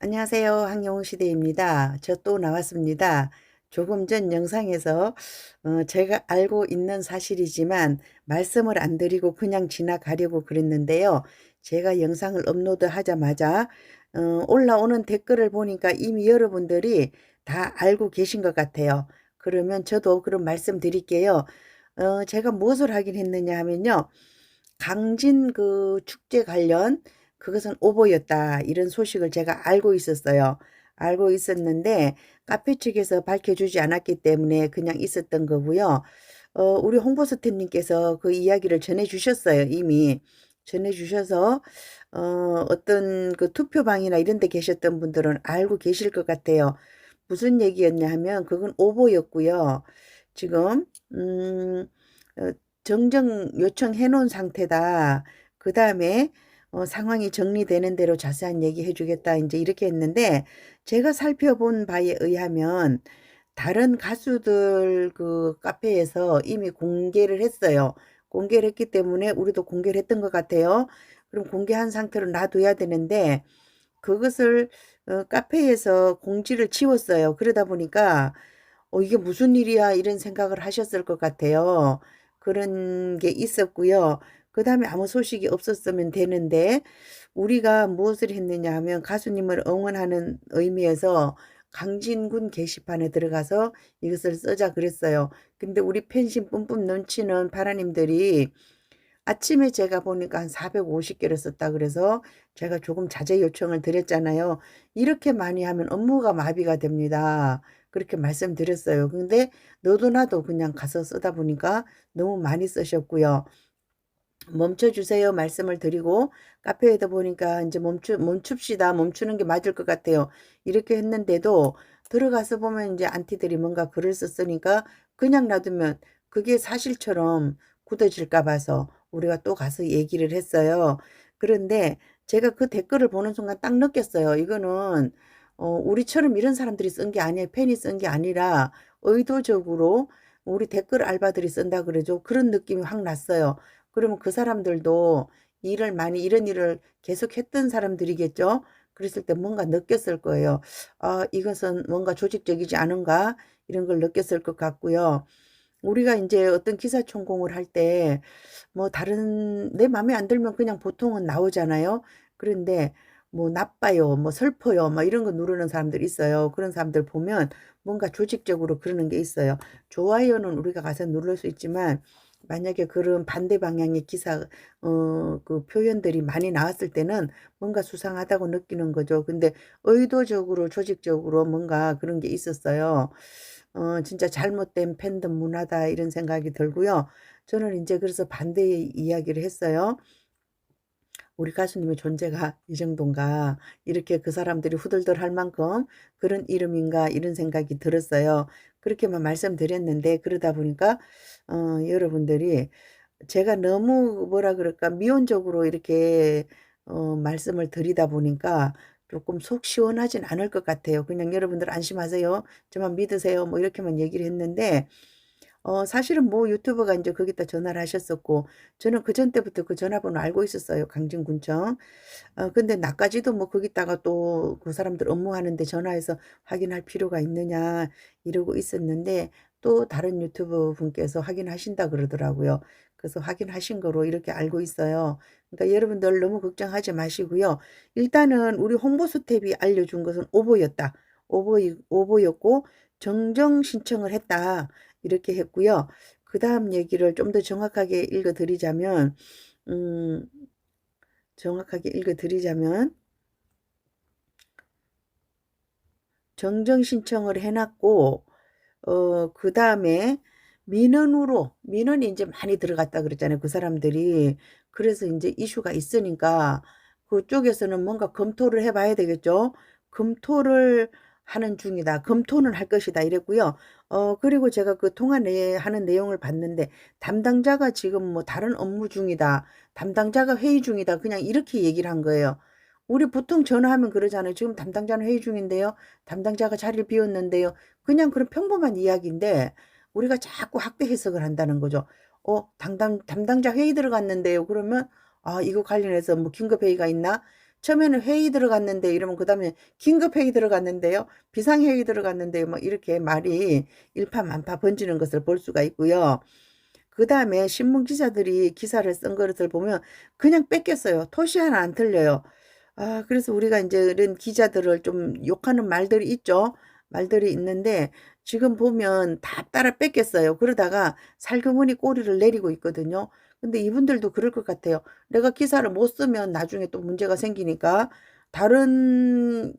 안녕하세요. 항영우 시대입니다. 저 또 나왔습니다. 조금 전 영상에서 제가 알고 있는 사실이지만 말씀을 안 드리고 그냥 지나가려고 그랬는데요. 제가 영상을 업로드하자마자 올라오는 댓글을 보니까 이미 여러분들이 다 알고 계신 것 같아요. 그러면 저도 그런 말씀 드릴게요. 제가 무엇을 하긴 했느냐 하면요. 강진 그 축제 관련 그것은 오보였다 이런 소식을 제가 알고 있었어요. 알고 있었는데 카페 측에서 밝혀주지 않았기 때문에 그냥 있었던 거고요. 우리 홍보스태님께서 그 이야기를 전해주셨어요. 이미 전해주셔서 어떤 그 투표방이나 이런 데 계셨던 분들은 알고 계실 것 같아요. 무슨 얘기였냐 하면 그건 오보였고요. 지금 어, 정정 요청해 놓은 상태다. 그 다음에 상황이 정리되는 대로 자세한 얘기 해주겠다. 이제 이렇게 했는데 제가 살펴본 바에 의하면 다른 가수들 그 카페에서 이미 공개를 했어요. 공개를 했기 때문에 우리도 공개를 했던 것 같아요. 그럼 공개한 상태로 놔둬야 되는데 그것을 카페에서 공지를 지웠어요. 그러다 보니까 이게 무슨 일이야 이런 생각을 하셨을 것 같아요. 그런 게 있었고요. 그 다음에 아무 소식이 없었으면 되는데 우리가 무엇을 했느냐 하면 가수님을 응원하는 의미에서 강진군 게시판에 들어가서 이것을 쓰자 그랬어요. 근데 우리 팬심 뿜뿜 넘치는 파라님들이 아침에 제가 보니까 한 450개를 썼다 그래서 제가 조금 자제 요청을 드렸잖아요. 이렇게 많이 하면 업무가 마비가 됩니다. 그렇게 말씀드렸어요. 근데 너도 나도 그냥 가서 쓰다 보니까 너무 많이 쓰셨고요. 멈춰주세요 말씀을 드리고 카페에다 보니까 이제 멈춥시다 멈추는 게 맞을 것 같아요. 이렇게 했는데도 들어가서 보면 이제 안티들이 뭔가 글을 썼으니까 그냥 놔두면 그게 사실처럼 굳어질까 봐서 우리가 또 가서 얘기를 했어요. 그런데 제가 그 댓글을 보는 순간 딱 느꼈어요. 이거는 우리처럼 이런 사람들이 쓴 게 아니에요. 팬이 쓴 게 아니라 의도적으로 우리 댓글 알바들이 쓴다 그러죠. 그런 느낌이 확 났어요. 그러면 그 사람들도 일을 많이 이런 일을 계속 했던 사람들이겠죠. 그랬을 때 뭔가 느꼈을 거예요. 아, 이것은 뭔가 조직적이지 않은가 이런 걸 느꼈을 것 같고요. 우리가 이제 어떤 기사천공을 할 때 뭐 다른 내 마음에 안 들면 그냥 보통은 나오잖아요. 그런데 뭐 나빠요, 뭐 슬퍼요, 막 이런 거 누르는 사람들 있어요. 그런 사람들 보면 뭔가 조직적으로 그러는 게 있어요. 좋아요는 우리가 가서 누를 수 있지만 만약에 그런 반대 방향의 기사 그 표현들이 많이 나왔을 때는 뭔가 수상하다고 느끼는 거죠. 근데 의도적으로 조직적으로 뭔가 그런 게 있었어요. 진짜 잘못된 팬덤 문화다 이런 생각이 들고요. 저는 이제 그래서 반대의 이야기를 했어요. 우리 가수님의 존재가 이 정도인가 이렇게 그 사람들이 후덜덜 할 만큼 그런 이름인가 이런 생각이 들었어요. 그렇게만 말씀드렸는데 그러다 보니까 여러분들이 제가 너무 뭐라 그럴까 미온적으로 이렇게 말씀을 드리다 보니까 조금 속 시원하진 않을 것 같아요. 그냥 여러분들 안심하세요. 저만 믿으세요. 뭐 이렇게만 얘기를 했는데 사실은 뭐 유튜버가 이제 거기다 전화를 하셨었고 저는 그전 때부터 그 전화번호 알고 있었어요. 강진군청. 근데 나까지도 뭐 거기다가 또 그 사람들 업무하는데 전화해서 확인할 필요가 있느냐 이러고 있었는데 또 다른 유튜브 분께서 확인하신다 그러더라고요. 그래서 확인하신 거로 이렇게 알고 있어요. 그러니까 여러분들 너무 걱정하지 마시고요. 일단은 우리 홍보수탭이 알려준 것은 오보였다. 오보였고 정정 신청을 했다. 이렇게 했고요. 그 다음 얘기를 좀 더 정확하게 읽어드리자면 음, 정확하게 읽어드리자면 정정 신청을 해놨고 그 다음에 민원이 이제 많이 들어갔다 그랬잖아요. 그 사람들이. 그래서 이제 이슈가 있으니까 그쪽에서는 뭔가 검토를 해봐야 되겠죠. 검토를 하는 중이다. 검토는 할 것이다. 이랬고요. 그리고 제가 그 통화 하는 내용을 봤는데 담당자가 지금 뭐 다른 업무 중이다. 담당자가 회의 중이다. 그냥 이렇게 얘기를 한 거예요. 우리 보통 전화하면 그러잖아요. 지금 담당자는 회의 중인데요. 담당자가 자리를 비웠는데요. 그냥 그런 평범한 이야기인데 우리가 자꾸 확대 해석을 한다는 거죠. 담당자 회의 들어갔는데요. 그러면 아, 이거 관련해서 뭐 긴급 회의가 있나? 처음에는 회의 들어갔는데 이러면 그다음에 긴급 회의 들어갔는데요. 비상 회의 들어갔는데요. 뭐 이렇게 말이 일파만파 번지는 것을 볼 수가 있고요. 그다음에 신문 기자들이 기사를 쓴 것을 보면 그냥 뺏겼어요. 토시 하나 안 틀려요. 아, 그래서 우리가 이제 이런 기자들을 좀 욕하는 말들이 있죠. 말들이 있는데 지금 보면 다 따라 뺏겼어요. 그러다가 살그머니 꼬리를 내리고 있거든요. 근데 이분들도 그럴 것 같아요. 내가 기사를 못 쓰면 나중에 또 문제가 생기니까 다른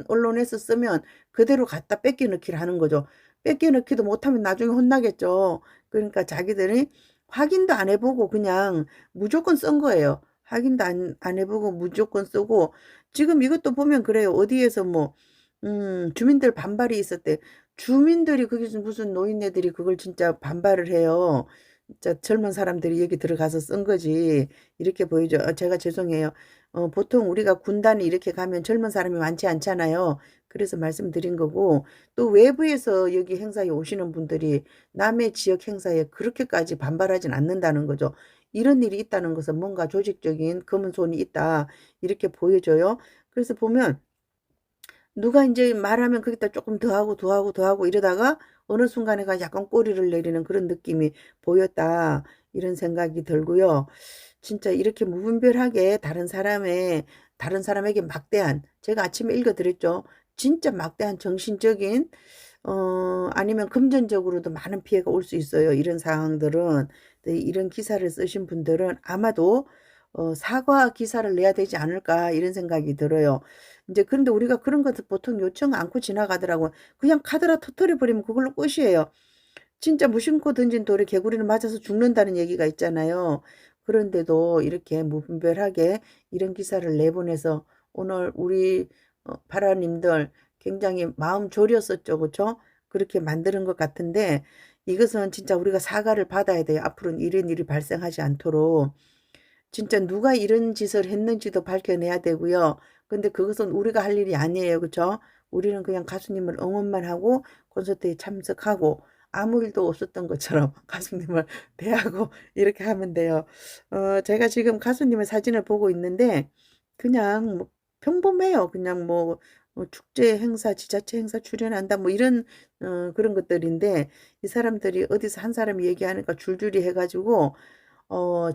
언론에서 쓰면 그대로 갖다 뺏겨 넣기를 하는 거죠. 뺏겨 넣기도 못하면 나중에 혼나겠죠. 그러니까 자기들이 확인도 안 해보고 그냥 무조건 쓴 거예요. 확인도 안 해보고 무조건 쓰고 지금 이것도 보면 그래요. 어디에서 뭐 주민들 반발이 있었대. 주민들이 그게 무슨 노인네들이 그걸 진짜 반발을 해요. 진짜 젊은 사람들이 여기 들어가서 쓴 거지. 이렇게 보이죠. 제가 죄송해요. 보통 우리가 군단이 이렇게 가면 젊은 사람이 많지 않잖아요. 그래서 말씀드린 거고 또 외부에서 여기 행사에 오시는 분들이 남의 지역 행사에 그렇게까지 반발하진 않는다는 거죠. 이런 일이 있다는 것은 뭔가 조직적인 검은 손이 있다. 이렇게 보여져요. 그래서 보면 누가 이제 말하면 거기다 조금 더 하고 더 하고 더 하고 이러다가 어느 순간에 가 약간 꼬리를 내리는 그런 느낌이 보였다. 이런 생각이 들고요. 진짜 이렇게 무분별하게 다른 사람에게 막대한 제가 아침에 읽어드렸죠. 진짜 막대한 정신적인 아니면 금전적으로도 많은 피해가 올 수 있어요. 이런 상황들은. 네, 이런 기사를 쓰신 분들은 아마도 사과 기사를 내야 되지 않을까 이런 생각이 들어요. 이제 그런데 우리가 그런 것들 보통 요청 않고 지나가더라고요. 그냥 카드라 터트려 버리면 그걸로 끝이에요. 진짜 무심코 던진 돌에 개구리를 맞아서 죽는다는 얘기가 있잖아요. 그런데도 이렇게 무분별하게 이런 기사를 내보내서 오늘 우리 파라님들 굉장히 마음 졸였었죠. 그렇죠? 그렇게 만드는 것 같은데 이것은 진짜 우리가 사과를 받아야 돼요. 앞으로는 이런 일이 발생하지 않도록. 진짜 누가 이런 짓을 했는지도 밝혀내야 되고요. 근데 그것은 우리가 할 일이 아니에요. 그렇죠? 우리는 그냥 가수님을 응원만 하고 콘서트에 참석하고 아무 일도 없었던 것처럼 가수님을 대하고 이렇게 하면 돼요. 제가 지금 가수님의 사진을 보고 있는데 그냥 뭐 평범해요. 그냥 뭐 축제 행사, 지자체 행사 출연한다 뭐 이런 그런 것들인데 이 사람들이 어디서 한 사람이 얘기하니까 줄줄이 해가지고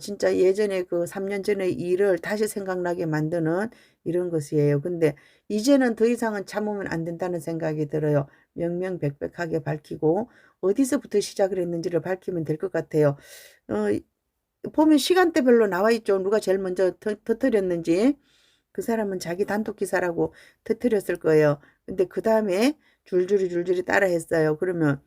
진짜 예전에 그 3년 전의 일을 다시 생각나게 만드는 이런 것이에요. 근데 이제는 더 이상은 참으면 안 된다는 생각이 들어요. 명명백백하게 밝히고 어디서부터 시작을 했는지를 밝히면 될 것 같아요. 보면 시간대별로 나와 있죠. 누가 제일 먼저 터뜨렸는지. 그 사람은 자기 단독 기사라고 터뜨렸을 거예요. 근데 그 다음에 줄줄이 따라 했어요. 그러면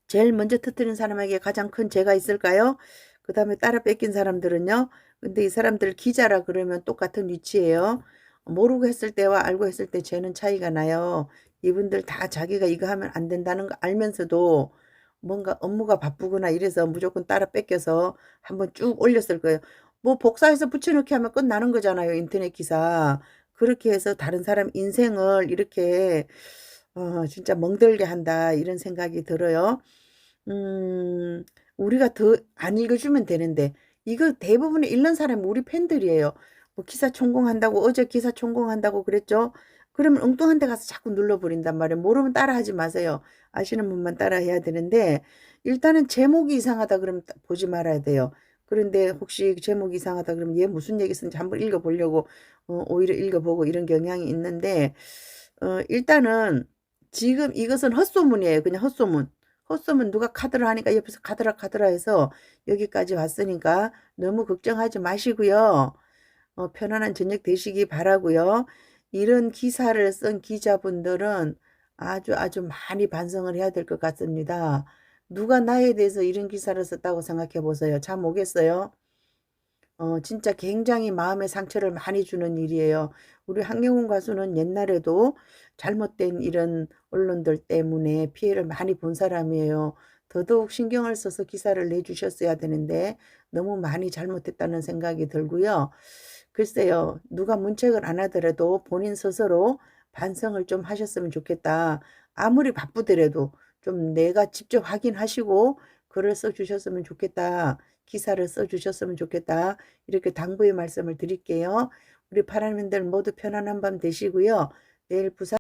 제일 먼저 터뜨린 사람에게 가장 큰 죄가 있을까요? 그 다음에 따라 뺏긴 사람들은요. 근데 이 사람들 기자라 그러면 똑같은 위치예요. 모르고 했을 때와 알고 했을 때 죄는 차이가 나요. 이분들 다 자기가 이거 하면 안 된다는 거 알면서도 뭔가 업무가 바쁘거나 이래서 무조건 따라 뺏겨서 한번 쭉 올렸을 거예요. 뭐 복사해서 붙여넣기 하면 끝나는 거잖아요. 인터넷 기사. 그렇게 해서 다른 사람 인생을 이렇게 진짜 멍들게 한다 이런 생각이 들어요. 음, 우리가 더 안 읽어주면 되는데 이거 대부분의 읽는 사람이 우리 팬들이에요. 뭐 기사 천공한다고 어제 기사 천공한다고 그랬죠. 그러면 엉뚱한 데 가서 자꾸 눌러버린단 말이에요. 모르면 따라하지 마세요. 아시는 분만 따라해야 되는데 일단은 제목이 이상하다 그러면 보지 말아야 돼요. 그런데 혹시 제목이 이상하다 그러면 얘 무슨 얘기 쓰는지 한번 읽어보려고 오히려 읽어보고 이런 경향이 있는데 일단은 지금 이것은 헛소문이에요. 그냥 헛소문. 헛소문 누가 카드를 하니까 옆에서 카드라 해서 여기까지 왔으니까 너무 걱정하지 마시고요. 편안한 저녁 되시기 바라고요. 이런 기사를 쓴 기자분들은 아주 많이 반성을 해야 될 것 같습니다. 누가 나에 대해서 이런 기사를 썼다고 생각해 보세요. 잠 오겠어요? 진짜 굉장히 마음의 상처를 많이 주는 일이에요. 우리 한경훈 가수는 옛날에도 잘못된 이런 언론들 때문에 피해를 많이 본 사람이에요. 더더욱 신경을 써서 기사를 내주셨어야 되는데 너무 많이 잘못했다는 생각이 들고요. 글쎄요, 누가 문책을 안 하더라도 본인 스스로 반성을 좀 하셨으면 좋겠다. 아무리 바쁘더라도 좀 내가 직접 확인하시고 글을 써주셨으면 좋겠다. 기사를 써주셨으면 좋겠다. 이렇게 당부의 말씀을 드릴게요. 우리 바라민들 모두 편안한 밤 되시고요. 내일 부산